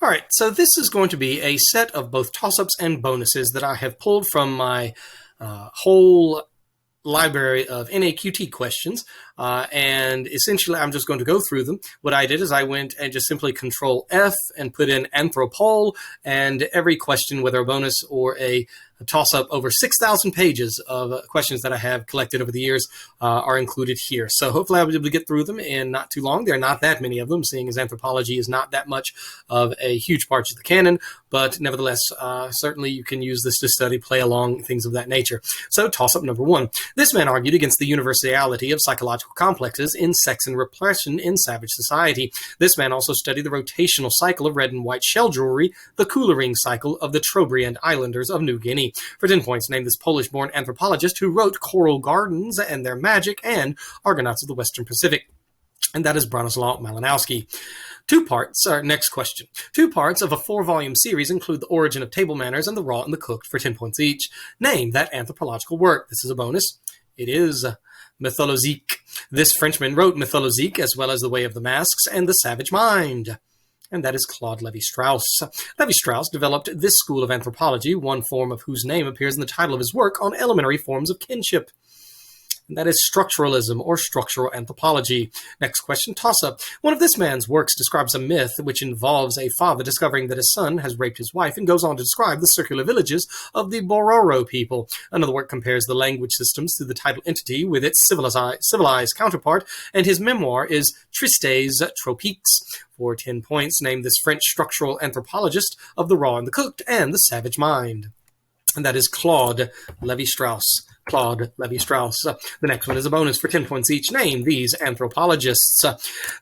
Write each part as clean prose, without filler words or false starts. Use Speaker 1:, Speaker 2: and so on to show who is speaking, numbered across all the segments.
Speaker 1: All right, so this is going to be a set of both toss-ups and bonuses that I have pulled from my whole library of NAQT questions, and essentially I'm just going to go through them. What I did is I went and just simply Control F and put in Anthropol, and every question, whether a bonus or a toss-up, over 6,000 pages of questions that I have collected over the years are included here. So hopefully I'll be able to get through them in not too long. There are not that many of them, seeing as anthropology is not that much of a huge part of the canon, but nevertheless, certainly you can use this to study, play along, things of that nature. So toss-up number 1. This man argued against the universality of psychological complexes in sex and repression in savage society. This man also studied the rotational cycle of red and white shell jewelry, the coulering cycle of the Trobriand Islanders of New Guinea. For 10 points, name this Polish-born anthropologist who wrote Coral Gardens and Their Magic and Argonauts of the Western Pacific. And that is Bronislaw Malinowski. Next question. 2 parts of a 4-volume series include The Origin of Table Manners and The Raw and the Cooked for 10 points each. Name that anthropological work. This is a bonus. It is Mythologique. This Frenchman wrote Mythologique as well as The Way of the Masks and The Savage Mind. And that is Claude Lévi-Strauss. Lévi-Strauss developed this school of anthropology, one form of whose name appears in the title of his work on elementary forms of kinship. And that is structuralism or structural anthropology. Next question, toss-up. One of this man's works describes a myth which involves a father discovering that his son has raped his wife and goes on to describe the circular villages of the Bororo people. Another work compares the language systems through the title entity with its civilized counterpart, and his memoir is Tristes Tropiques. For 10 points, name this French structural anthropologist of The Raw and the Cooked and The Savage Mind. And that is Claude Lévi-Strauss. Claude Lévi-Strauss. The next one is a bonus for 10 points each. Name these anthropologists.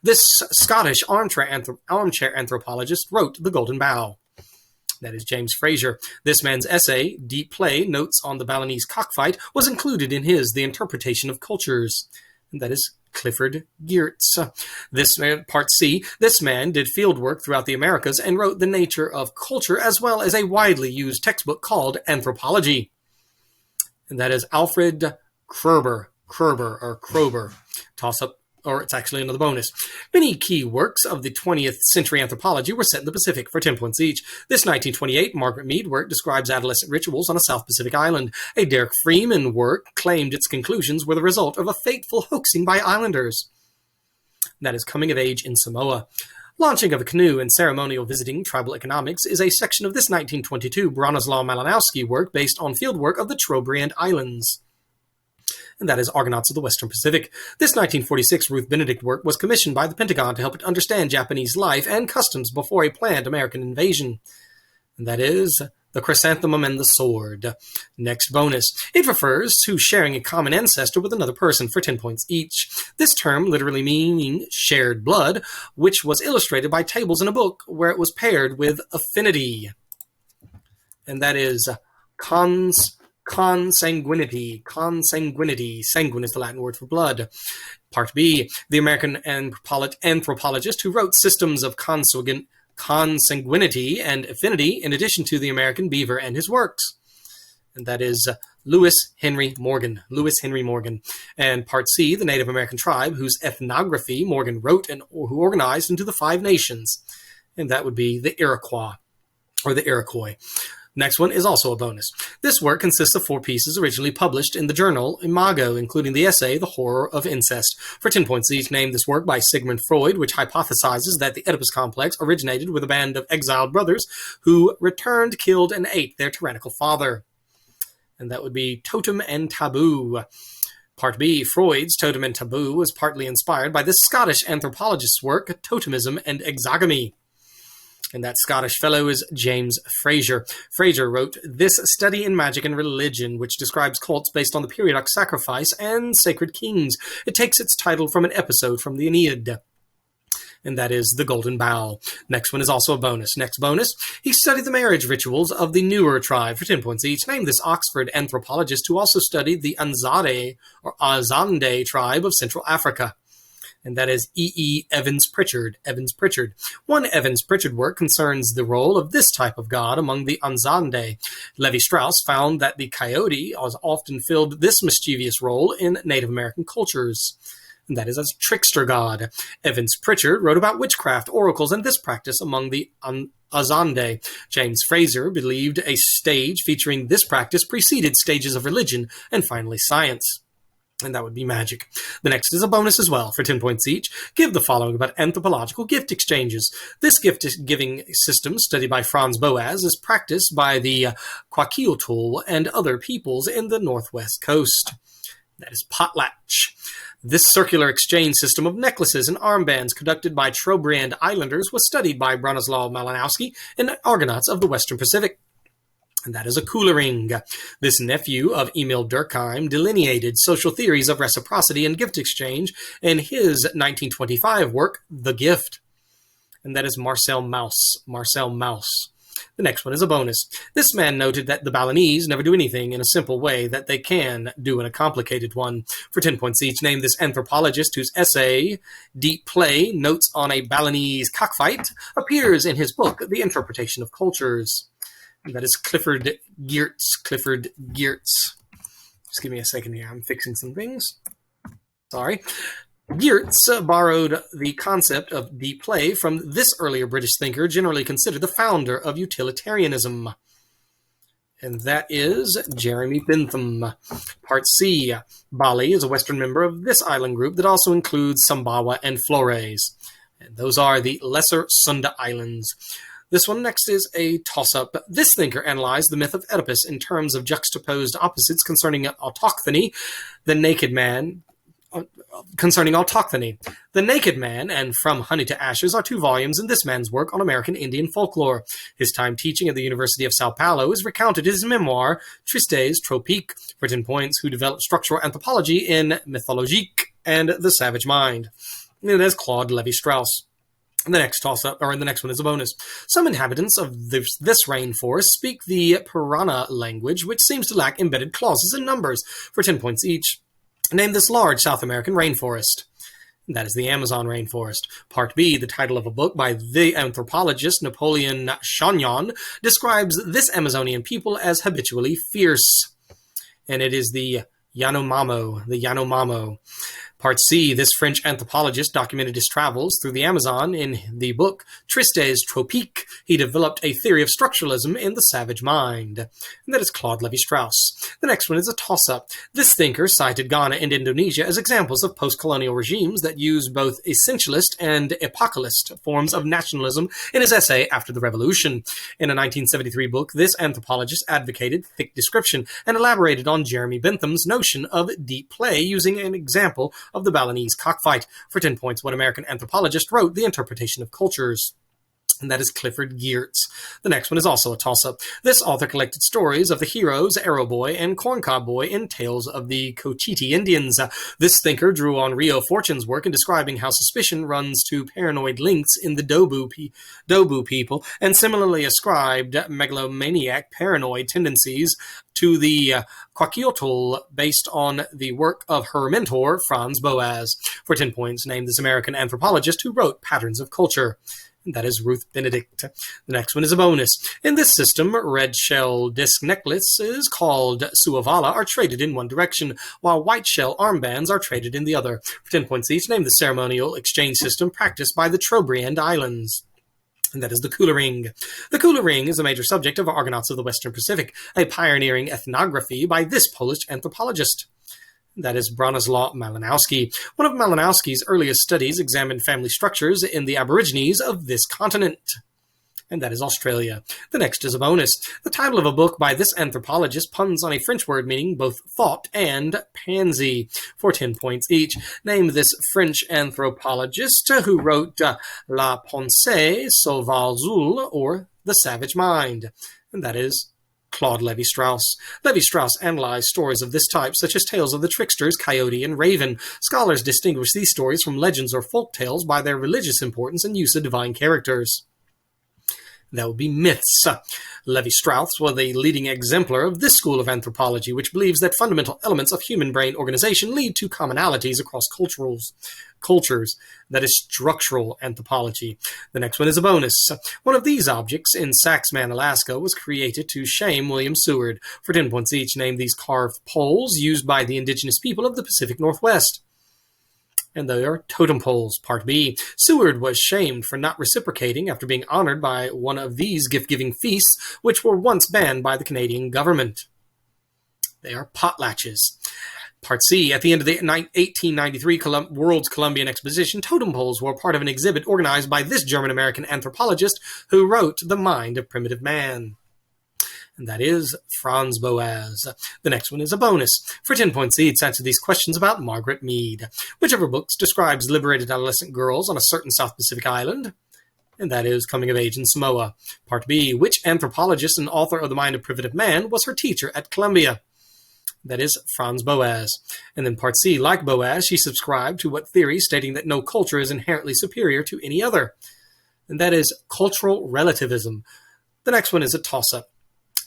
Speaker 1: This Scottish armchair anthropologist wrote The Golden Bough. That is James Fraser. This man's essay, Deep Play, Notes on the Balinese Cockfight, was included in his The Interpretation of Cultures. And that is Clifford Geertz. This man, part C, this man did field work throughout the Americas and wrote The Nature of Culture, as well as a widely used textbook called Anthropology. And that is Alfred Kroeber. Toss-up, or it's actually another bonus. Many key works of the 20th century anthropology were set in the Pacific for 10 points each. This 1928 Margaret Mead work describes adolescent rituals on a South Pacific island. A Derek Freeman work claimed its conclusions were the result of a fateful hoaxing by islanders. That is Coming of Age in Samoa. Launching of a canoe and ceremonial visiting tribal economics is a section of this 1922 Bronislaw Malinowski work based on fieldwork of the Trobriand Islands. And that is Argonauts of the Western Pacific. This 1946 Ruth Benedict work was commissioned by the Pentagon to help it understand Japanese life and customs before a planned American invasion. And that is The Chrysanthemum and the Sword. Next bonus. It refers to sharing a common ancestor with another person for 10 points each. This term literally meaning shared blood, which was illustrated by tables in a book where it was paired with affinity. And that is consanguinity. Sanguine is the Latin word for blood. Part B. The American anthropologist who wrote Systems of Consanguinity and Affinity, in addition to the American beaver and his works. And that is Lewis Henry Morgan. And Part C, the Native American tribe whose ethnography Morgan wrote and who organized into the 5 nations. And that would be the Iroquois, or the Iroquois. Next one is also a bonus. This work consists of 4 pieces originally published in the journal Imago, including the essay The Horror of Incest. For 10 points each, name this work by Sigmund Freud, which hypothesizes that the Oedipus complex originated with a band of exiled brothers who returned, killed, and ate their tyrannical father. And that would be Totem and Taboo. Part B, Freud's Totem and Taboo was partly inspired by this Scottish anthropologist's work, Totemism and Exogamy. And that Scottish fellow is James Fraser. Fraser wrote This Study in Magic and Religion, which describes cults based on the periodic sacrifice and sacred kings. It takes its title from an episode from the Aeneid. And that is The Golden Bough. Next one is also a bonus. Next bonus, he studied the marriage rituals of the Newer tribe for 10 points each. Name this Oxford anthropologist who also studied the Anzade or Azande tribe of Central Africa. And that is E. Evans Pritchard. One Evans Pritchard work concerns the role of this type of god among the Anzande. Lévi-Strauss found that the coyote has often filled this mischievous role in Native American cultures. and that is as trickster god. Evans Pritchard wrote about witchcraft, oracles, and this practice among the Azande. James Fraser believed a stage featuring this practice preceded stages of religion and finally science. And that would be magic. The next is a bonus as well, for 10 points each. Give the following about anthropological gift exchanges. This gift-giving system, studied by Franz Boas, is practiced by the Kwakiutl and other peoples in the northwest coast. That is potlatch. This circular exchange system of necklaces and armbands conducted by Trobriand Islanders was studied by Bronislaw Malinowski and Argonauts of the Western Pacific. And that is a Coolering. This nephew of Emil Durkheim delineated social theories of reciprocity and gift exchange in his 1925 work, The Gift. And that is Marcel Mauss. Marcel Mauss. The next one is a bonus. This man noted that the Balinese never do anything in a simple way that they can do in a complicated one. For 10 points each, name this anthropologist whose essay, Deep Play, Notes on a Balinese Cockfight, appears in his book, The Interpretation of Cultures. That is Clifford Geertz. Clifford Geertz. Just give me a second here. I'm fixing some things. Sorry. Geertz borrowed the concept of deep play from this earlier British thinker, generally considered the founder of utilitarianism. And that is Jeremy Bentham. Part C. Bali is a western member of this island group that also includes Sumbawa and Flores. And those are the Lesser Sunda Islands. This one next is a toss-up. This thinker analyzed the myth of Oedipus in terms of juxtaposed opposites concerning autochthony, the naked man, The Naked Man and From Honey to Ashes are two volumes in this man's work on American Indian folklore. His time teaching at the University of Sao Paulo is recounted in his memoir, Tristes Tropiques, for 10 points, who developed structural anthropology in Mythologique and The Savage Mind. And that's Claude Levi-Strauss. The next the next one is a bonus. Some inhabitants of this rainforest speak the Purana language, which seems to lack embedded clauses and numbers, for 10 points each. Name this large South American rainforest. That is the Amazon rainforest. Part B, the title of a book by the anthropologist Napoleon Chagnon, describes this Amazonian people as habitually fierce. And it is the Yanomamo. Part C, this French anthropologist documented his travels through the Amazon in the book Tristes Tropiques. He developed a theory of structuralism in The Savage Mind. And that is Claude Levi-Strauss. The next one is a toss-up. This thinker cited Ghana and Indonesia as examples of post-colonial regimes that use both essentialist and epochalist forms of nationalism in his essay After the Revolution. In a 1973 book, this anthropologist advocated thick description and elaborated on Jeremy Bentham's notion of deep play using an example of the Balinese cockfight. For 10 points, what American anthropologist wrote, The Interpretation of Cultures. And that is Clifford Geertz. The next one is also a toss-up. This author collected stories of the heroes, Arrow Boy and Corncob Boy in Tales of the Cochiti Indians. This thinker drew on Rio Fortune's work in describing how suspicion runs to paranoid links in the Dobu people, and similarly ascribed megalomaniac paranoid tendencies to the Kwakiutl based on the work of her mentor, Franz Boas. For 10 points, name this American anthropologist who wrote Patterns of Culture. And that is Ruth Benedict. The next one is a bonus. In this system, red shell disc necklaces called suavala are traded in one direction, while white shell armbands are traded in the other. For 10 points each, name the ceremonial exchange system practiced by the Trobriand Islands. And that is the Coolering. The Coolering is a major subject of Argonauts of the Western Pacific, a pioneering ethnography by this Polish anthropologist. That is Bronislaw Malinowski. One of Malinowski's earliest studies examined family structures in the Aborigines of this continent. And that is Australia. The next is a bonus. The title of a book by this anthropologist puns on a French word meaning both thought and pansy. For 10 points each, name this French anthropologist who wrote La Pensée Sauvage, or The Savage Mind. And that is Claude Levi-Strauss. Levi-Strauss analyzed stories of this type, such as tales of the tricksters, coyote, and raven. Scholars distinguish these stories from legends or folk tales by their religious importance and use of divine characters. That would be myths. Levi-Strauss was a leading exemplar of this school of anthropology, which believes that fundamental elements of human brain organization lead to commonalities across cultures. That is structural anthropology. The next one is a bonus. One of these objects in Saxman, Alaska, was created to shame William Seward. For 10 points each, name these carved poles used by the indigenous people of the Pacific Northwest. And they are totem poles. Part B. Seward was shamed for not reciprocating after being honored by one of these gift-giving feasts, which were once banned by the Canadian government. They are potlatches. Part C. At the end of the 1893 World's Columbian Exposition, totem poles were part of an exhibit organized by this German-American anthropologist who wrote The Mind of Primitive Man. And that is Franz Boas. The next one is a bonus. For 10 points each, answer these questions about Margaret Mead. Whichever books describes liberated adolescent girls on a certain South Pacific island? And that is Coming of Age in Samoa. Part B. Which anthropologist and author of The Mind of Primitive Man was her teacher at Columbia? That is Franz Boas. And then Part C. Like Boas, she subscribed to what theory stating that no culture is inherently superior to any other? And that is cultural relativism. The next one is a toss-up.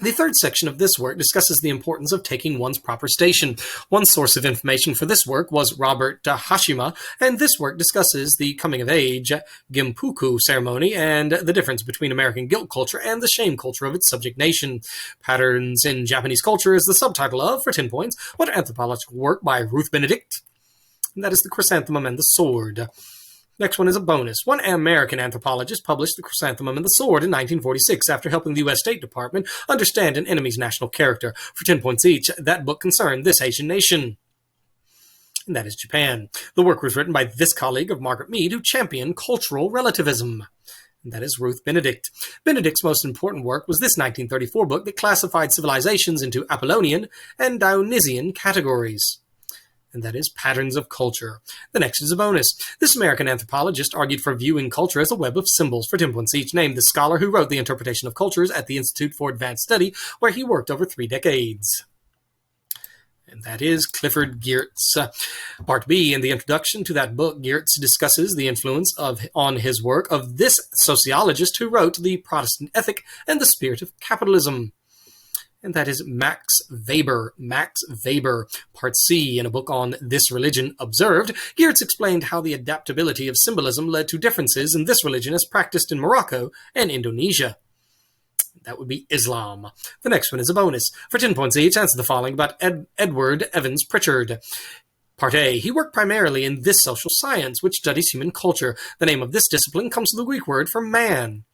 Speaker 1: The third section of this work discusses the importance of taking one's proper station. One source of information for this work was Robert Hashima, and this work discusses the coming-of-age Gimpuku ceremony and the difference between American guilt culture and the shame culture of its subject nation. Patterns in Japanese Culture is the subtitle of, for 10 points, what anthropological work by Ruth Benedict? And that is The Chrysanthemum and the Sword. Next one is a bonus. One American anthropologist published The Chrysanthemum and the Sword in 1946 after helping the U.S. State Department understand an enemy's national character. For 10 points each, that book concerned this Asian nation. And that is Japan. The work was written by this colleague of Margaret Mead who championed cultural relativism. And that is Ruth Benedict. Benedict's most important work was this 1934 book that classified civilizations into Apollonian and Dionysian categories. And that is Patterns of Culture. The next is a bonus. This American anthropologist argued for viewing culture as a web of symbols. For 10 points each, named the scholar who wrote The Interpretation of Cultures at the Institute for Advanced Study, where he worked over 3 decades. And that is Clifford Geertz. Part B, in the introduction to that book, Geertz discusses the influence on his work of this sociologist who wrote The Protestant Ethic and the Spirit of Capitalism. And that is Max Weber. Max Weber. Part C, in a book on This Religion Observed, Geertz explained how the adaptability of symbolism led to differences in this religion as practiced in Morocco and Indonesia. That would be Islam. The next one is a bonus. For 10 points each, answer the following about Edward Evans Pritchard. Part A, he worked primarily in this social science, which studies human culture. The name of this discipline comes from the Greek word for man.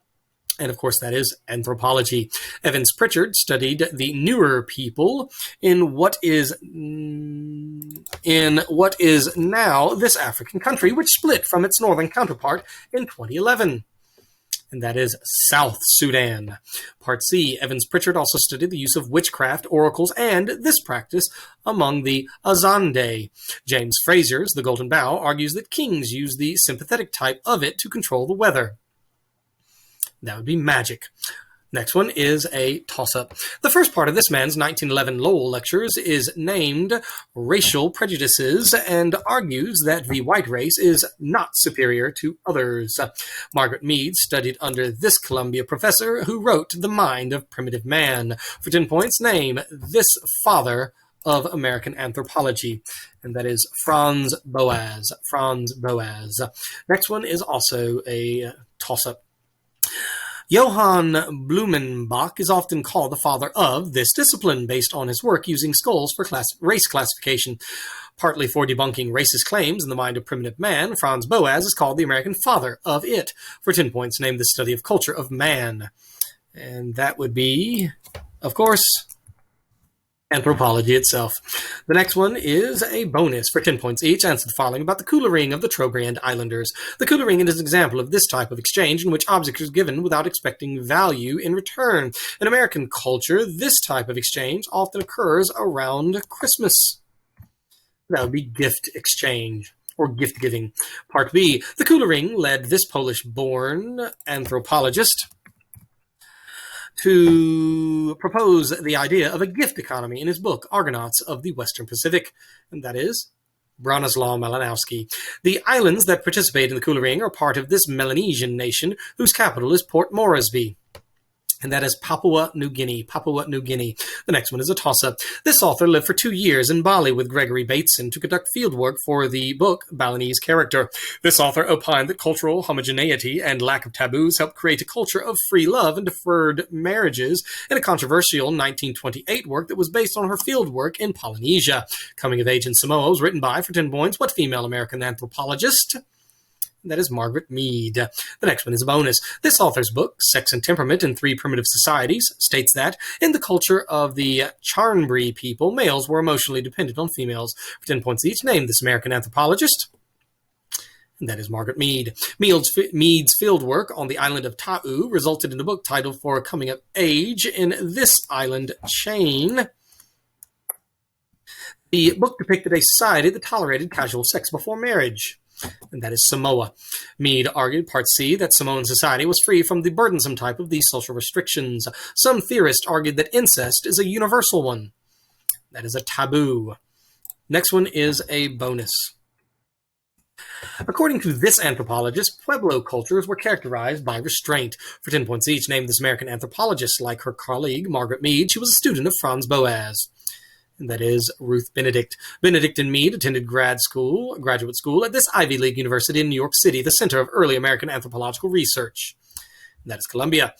Speaker 1: And of course, that is anthropology. Evans Pritchard studied the newer people in what is now this African country, which split from its northern counterpart in 2011. And that is South Sudan. Part C, Evans Pritchard also studied the use of witchcraft, oracles, and this practice among the Azande. James Fraser's The Golden Bough argues that kings use the sympathetic type of it to control the weather. That would be magic. Next one is a toss-up. The first part of this man's 1911 Lowell lectures is named Racial Prejudices and argues that the white race is not superior to others. Margaret Mead studied under this Columbia professor who wrote The Mind of Primitive Man. For 10 points, name this father of American anthropology. And that is Franz Boas. Franz Boas. Next one is also a toss-up. Johann Blumenbach is often called the father of this discipline based on his work using skulls for race classification. Partly for debunking racist claims in The Mind of Primitive Man, Franz Boas is called the American father of it. For 10 points, name the study of culture of man. And that would be, of course, anthropology itself. The next one is a bonus. For 10 points each, answer the following about the Coolerang of the Trobriand Islanders. The Coolerang is an example of this type of exchange in which objects are given without expecting value in return. In American culture, this type of exchange often occurs around Christmas. That would be gift exchange or gift giving. Part B. The Coolerang led this Polish-born anthropologist to propose the idea of a gift economy in his book, Argonauts of the Western Pacific, and that is Bronislaw Malinowski. The islands that participate in the Coolerang are part of this Melanesian nation, whose capital is Port Moresby. and that is Papua New Guinea. Papua New Guinea. The next one is a toss-up. This author lived for 2 years in Bali with Gregory Bateson to conduct fieldwork for the book Balinese Character. This author opined that cultural homogeneity and lack of taboos helped create a culture of free love and deferred marriages in a controversial 1928 work that was based on her fieldwork in Polynesia. Coming of Age in Samoa was written by, for 10 points, what female American anthropologist? That is Margaret Mead. The next one is a bonus. This author's book, Sex and Temperament in Three Primitive Societies, states that in the culture of the Charnbree people, males were emotionally dependent on females. For 10 points each, name this American anthropologist. And that is Margaret Mead. Mead's fieldwork on the island of Ta'u resulted in a book titled For Coming of Age in This Island Chain. The book depicted a society that tolerated casual sex before marriage. And that is Samoa. Mead argued, Part C, that Samoan society was free from the burdensome type of these social restrictions. Some theorists argued that incest is a universal one. That is a taboo. Next one is a bonus. According to this anthropologist, Pueblo cultures were characterized by restraint. For 10 points each, name this American anthropologist. Like her colleague, Margaret Mead, she was a student of Franz Boas. And that is Ruth Benedict. Benedict and Mead attended graduate school at this Ivy League university in New York City, the center of early American anthropological research. And that is Columbia.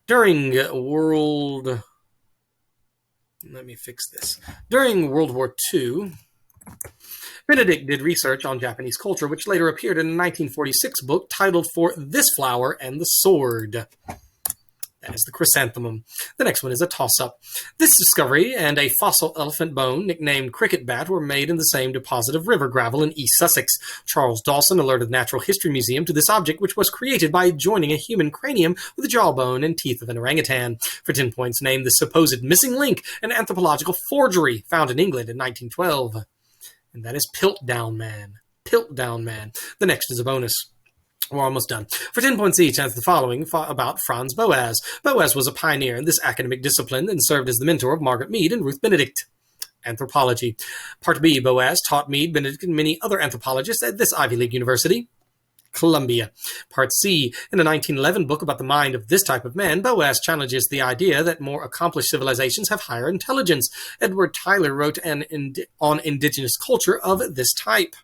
Speaker 1: During World War II, Benedict did research on Japanese culture, which later appeared in a 1946 book titled For This Flower and the Sword. That is the chrysanthemum. The next one is a toss-up. This discovery and a fossil elephant bone, nicknamed cricket bat, were made in the same deposit of river gravel in East Sussex. Charles Dawson alerted the Natural History Museum to this object, which was created by joining a human cranium with the jawbone and teeth of an orangutan. For 10 points, name the supposed missing link, an anthropological forgery found in England in 1912. And that is Piltdown Man. Piltdown Man. The next is a bonus. We're almost done. For 10 points each, answer the following about Franz Boas. Boas was a pioneer in this academic discipline and served as the mentor of Margaret Mead and Ruth Benedict. Anthropology. Part B, Boas taught Mead, Benedict, and many other anthropologists at this Ivy League university. Columbia. Part C, in a 1911 book about the mind of this type of man, Boas challenges the idea that more accomplished civilizations have higher intelligence. Edward Tyler wrote on indigenous culture of this type.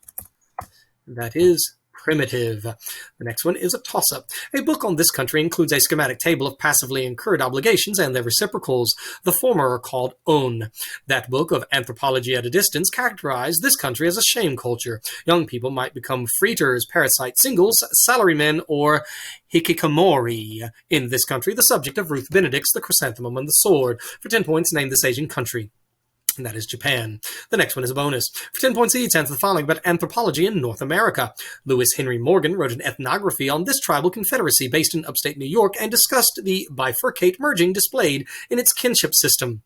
Speaker 1: That is primitive. The next one is a toss-up. A book on this country includes a schematic table of passively incurred obligations and their reciprocals. The former are called on. That book of Anthropology at a Distance characterized this country as a shame culture. Young people might become freeters, parasite singles, salarymen, or hikikomori. In this country, the subject of Ruth Benedict's The Chrysanthemum and the Sword. For 10 points, name this Asian country. And that is Japan. The next one is a bonus. For 10 points each, answer the following about anthropology in North America. Lewis Henry Morgan wrote an ethnography on this tribal confederacy based in upstate New York and discussed the bifurcate merging displayed in its kinship system.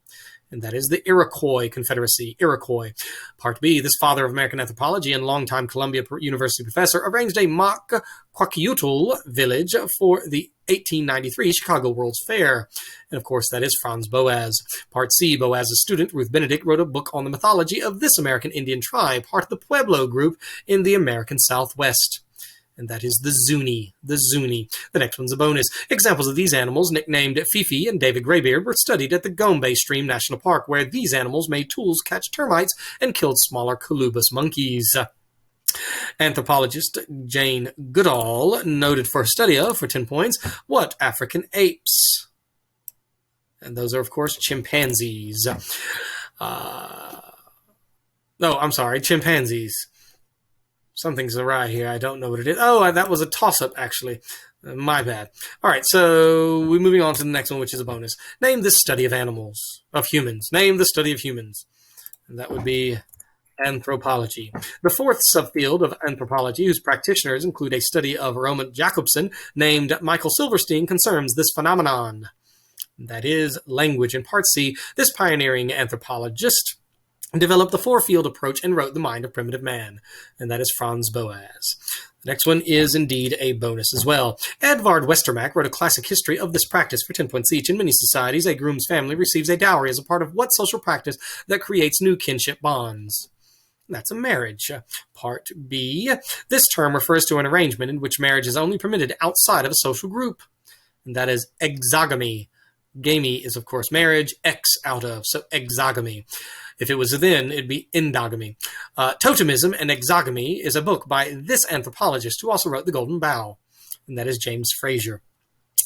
Speaker 1: And that is the Iroquois Confederacy, Iroquois. Part B, this father of American anthropology and longtime Columbia University professor arranged a mock Kwakiutl village for the 1893 Chicago World's Fair. And of course, that is Franz Boas. Part C, Boas's student, Ruth Benedict, wrote a book on the mythology of this American Indian tribe, part of the Pueblo group in the American Southwest. And that is the Zuni, the Zuni. The next one's a bonus. Examples of these animals, nicknamed Fifi and David Graybeard, were studied at the Gombe Stream National Park, where these animals made tools catch termites and killed smaller colobus monkeys. Anthropologist Jane Goodall noted for her study of, for 10 points, what African apes? And those are, of course, chimpanzees. Chimpanzees. Something's awry here. I don't know what it is. Oh, that was a toss-up, actually. My bad. All right, so we're moving on to the next one, which is a bonus. Name this study of animals, of humans. Name the study of humans. And that would be anthropology. The fourth subfield of anthropology, whose practitioners include a study of Roman Jacobson, named Michael Silverstein, concerns this phenomenon. That is language. In Part C, this pioneering anthropologist developed the four-field approach and wrote The Mind of Primitive Man, and that is Franz Boas. The next one is indeed a bonus as well. Edvard Westermarck wrote a classic history of this practice for 10 points each. In many societies, a groom's family receives a dowry as a part of what social practice that creates new kinship bonds? That's a marriage. Part B. This term refers to an arrangement in which marriage is only permitted outside of a social group, and that is exogamy. Gamey is, of course, marriage. X out of, so exogamy. If it was then, it'd be endogamy. Totemism and Exogamy is a book by this anthropologist who also wrote The Golden Bough, and that is James Fraser.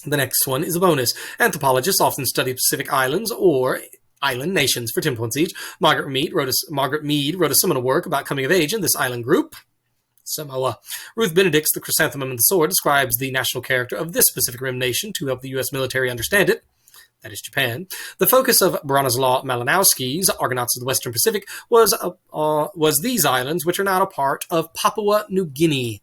Speaker 1: The next one is a bonus. Anthropologists often study Pacific islands or island nations for 10 points each. Margaret Mead wrote a seminal work about coming of age in this island group, Samoa. Ruth Benedict's The Chrysanthemum and the Sword describes the national character of this Pacific Rim nation to help the U.S. military understand it. That is Japan. The focus of Bronislaw Malinowski's Argonauts of the Western Pacific was these islands, which are now a part of Papua New Guinea.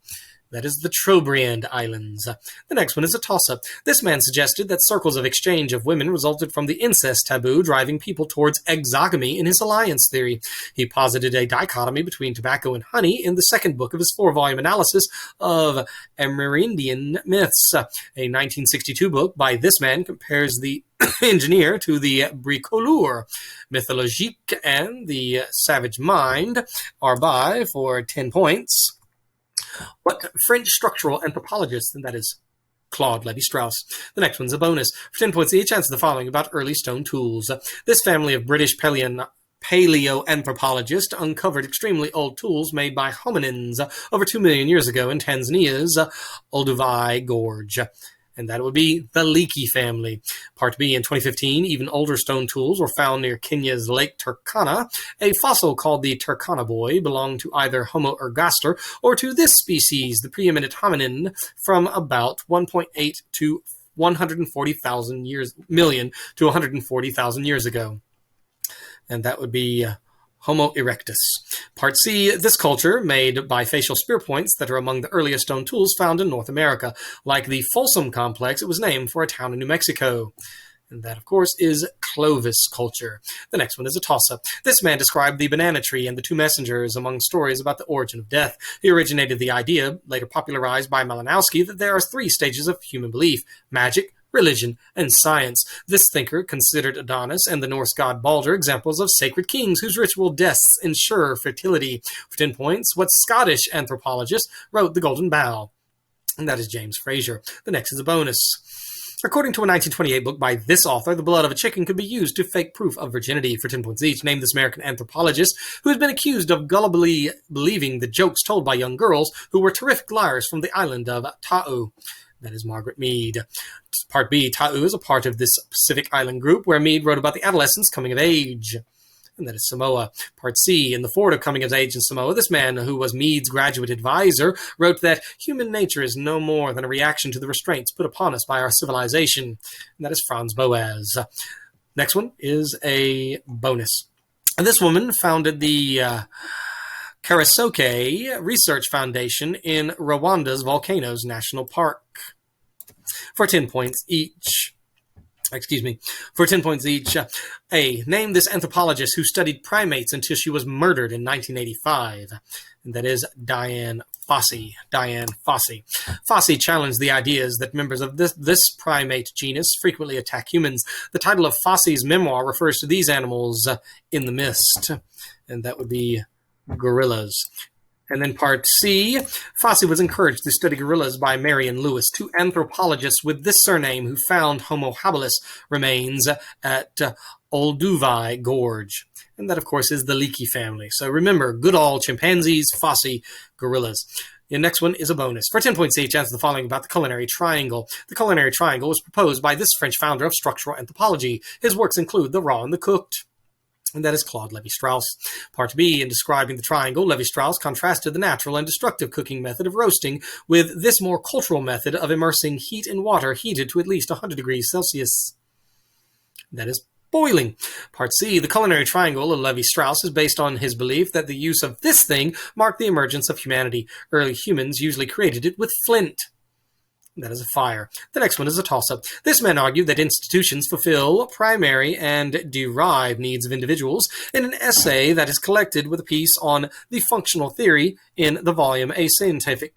Speaker 1: That is the Trobriand Islands. The next one is a toss-up. This man suggested that circles of exchange of women resulted from the incest taboo driving people towards exogamy in his alliance theory. He posited a dichotomy between tobacco and honey in the second book of his 4-volume analysis of Amerindian myths. A 1962 book by this man compares the engineer to the bricoleur. Mythologique and the savage mind are by, for 10 points, what French structural anthropologist, and that is Claude Lévi-Strauss. The next one's a bonus. For 10 points each, answer the following about early stone tools. This family of British paleoanthropologists uncovered extremely old tools made by hominins over 2 million years ago in Tanzania's Olduvai Gorge. And that would be the Leakey family. Part B, in 2015, even older stone tools were found near Kenya's Lake Turkana. A fossil called the Turkana boy belonged to either Homo ergaster or to this species, the preeminent hominin, from about 1.8 to 140,000 million to 140,000 years ago. And that would be Homo erectus. Part C, this culture made bifacial spear points that are among the earliest stone tools found in North America. Like the Folsom complex, it was named for a town in New Mexico. And that, of course, is Clovis culture. The next one is a toss-up. This man described the banana tree and the two messengers among stories about the origin of death. He originated the idea, later popularized by Malinowski, that there are 3 stages of human belief: magic, religion, and science. This thinker considered Adonis and the Norse god Balder examples of sacred kings whose ritual deaths ensure fertility. For 10 points, what Scottish anthropologist wrote The Golden Bough? And that is James Fraser. The next is a bonus. According to a 1928 book by this author, the blood of a chicken could be used to fake proof of virginity. For 10 points each, name this American anthropologist who has been accused of gullibly believing the jokes told by young girls who were terrific liars from the island of Ta'u. That is Margaret Mead. Part B, Ta'u is a part of this Pacific Island group where Mead wrote about the adolescents coming of age. And that is Samoa. Part C, in the forward of Coming of Age in Samoa, this man, who was Mead's graduate advisor, wrote that human nature is no more than a reaction to the restraints put upon us by our civilization. And that is Franz Boas. Next one is a bonus. And this woman founded the Karasoke Research Foundation in Rwanda's Volcanoes National Park. For 10 points each. For 10 points each. A, name this anthropologist who studied primates until she was murdered in 1985. And that is Diane Fossey. Fossey challenged the ideas that members of this primate genus frequently attack humans. The title of Fossey's memoir refers to these animals in the mist. And that would be gorillas. And then part C, Fossey was encouraged to study gorillas by Marion Lewis, 2 anthropologists with this surname who found Homo habilis remains at Olduvai Gorge. And that, of course, is the Leakey family. So remember, good old chimpanzees, Fossey, gorillas. The next one is a bonus. For 10 points each, answer the following about the culinary triangle. The culinary triangle was proposed by this French founder of structural anthropology. His works include The Raw and the Cooked. And that is Claude Lévi-Strauss. Part B, in describing the triangle, Lévi-Strauss contrasted the natural and destructive cooking method of roasting with this more cultural method of immersing heat in water heated to at least 100 degrees Celsius. That is boiling. Part C, the culinary triangle of Lévi-Strauss is based on his belief that the use of this thing marked the emergence of humanity. Early humans usually created it with flint. That is a fire. The next one is a toss-up. This man argued that institutions fulfill primary and derived needs of individuals in an essay that is collected with a piece on the functional theory in the volume A Scientific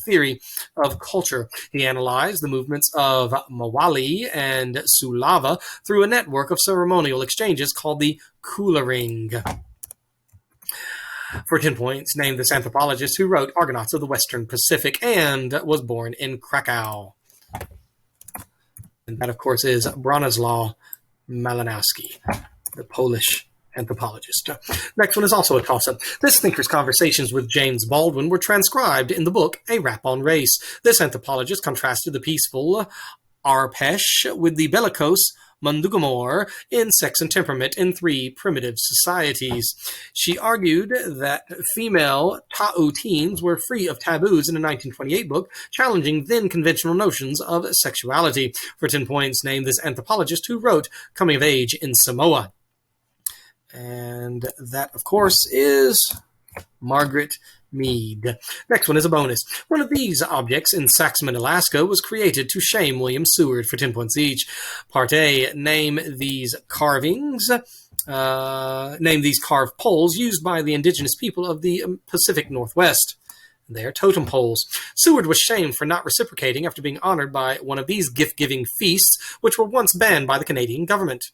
Speaker 1: Theory of Culture. He analyzed the movements of Mawali and Sulava through a network of ceremonial exchanges called the Kula-ring. For 10 points, name this anthropologist who wrote Argonauts of the Western Pacific and was born in Krakow. And that, of course, is Bronislaw Malinowski, the Polish anthropologist. Next one is also a toss-up. This thinker's conversations with James Baldwin were transcribed in the book A Rap on Race. This anthropologist contrasted the peaceful Arpesh with the bellicose Mundugamor in sex and temperament in three primitive societies. She argued that female Ta'u teens were free of taboos in a 1928 book, challenging then conventional notions of sexuality. For 10 points, name this anthropologist who wrote Coming of Age in Samoa. And that, of course, is Margaret Mead. Next one is a bonus. One of these objects in Saxman, Alaska was created to shame William Seward for 10 points each. Part A, name these carvings. Name these carved poles used by the indigenous people of the Pacific Northwest. They are totem poles. Seward was shamed for not reciprocating after being honored by one of these gift-giving feasts, which were once banned by the Canadian government.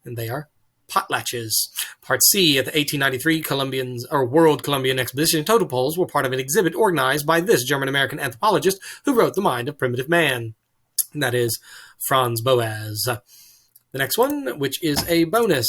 Speaker 1: And they are potlatches. Part C, at the 1893 World Columbian Exposition, totem poles were part of an exhibit organized by this German-American anthropologist who wrote The Mind of Primitive Man. And that is Franz Boas. The next one, which is a bonus.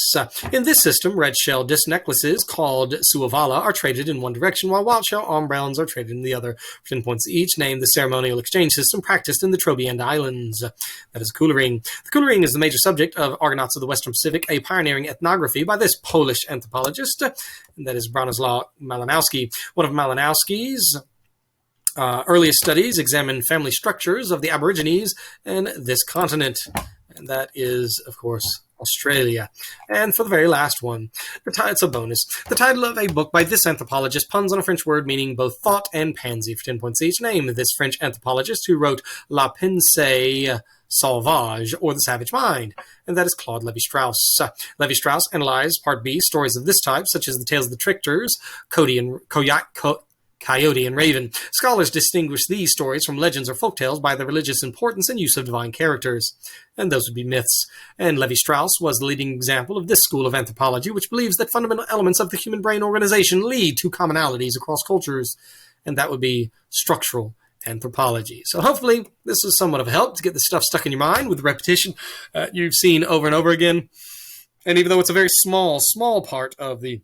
Speaker 1: In this system, red shell disc necklaces called suavala are traded in one direction, while wild shell armbands are traded in the other. For 10 points each, name the ceremonial exchange system practiced in the Trobriand Islands. That is Coolering. The Coolering is the major subject of Argonauts of the Western Pacific, a pioneering ethnography by this Polish anthropologist. And that is Bronislaw Malinowski. One of Malinowski's earliest studies examined family structures of the Aborigines in this continent. And that is, of course, Australia. And for the very last one, it's a bonus. The title of a book by this anthropologist puns on a French word meaning both thought and pansy. For 10 points each, name this French anthropologist who wrote La Pensée Sauvage, or The Savage Mind. And that is Claude Lévi-Strauss. Lévi-Strauss analyzed Part B, stories of this type, such as the Tales of the Tricksters, Coyote and Raven. Scholars distinguish these stories from legends or folktales by their religious importance and use of divine characters. And those would be myths. And Lévi-Strauss was the leading example of this school of anthropology, which believes that fundamental elements of the human brain organization lead to commonalities across cultures. And that would be structural anthropology. So hopefully this was somewhat of a help to get this stuff stuck in your mind with repetition you've seen over and over again. And even though it's a very small part of the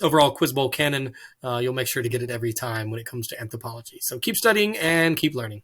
Speaker 1: overall Quiz Bowl canon, you'll make sure to get it every time when it comes to anthropology. So keep studying and keep learning.